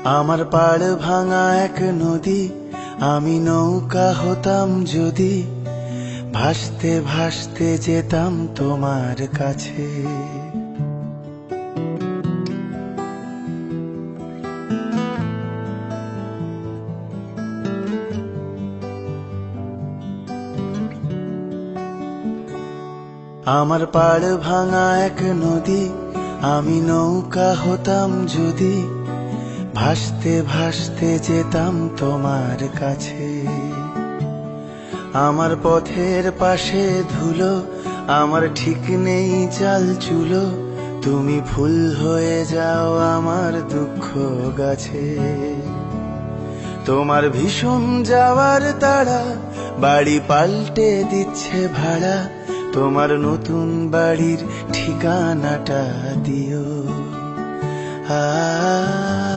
আমার পাড় ভাঙা এক নদী, আমি নৌকা হতাম যদি, ভাসতে ভাসতে যেতাম তোমার কাছে। আমার পাড় ভাঙা এক নদী, আমি নৌকা হতাম যদি, ভাসতে ভাসতে যেতাম তোমার কাছে। আমার পথের পাশে ধুলো, আমার ঠিক নেই চাল চুলো, তুমি ফুল হয়ে যাও আমার দুঃখ গাছে। তোমার ভীষণ যাওয়ার তাড়া, বাড়ি পাল্টে দিচ্ছে ভাড়া, তোমার নতুন বাড়ির ঠিকানাটা দিও।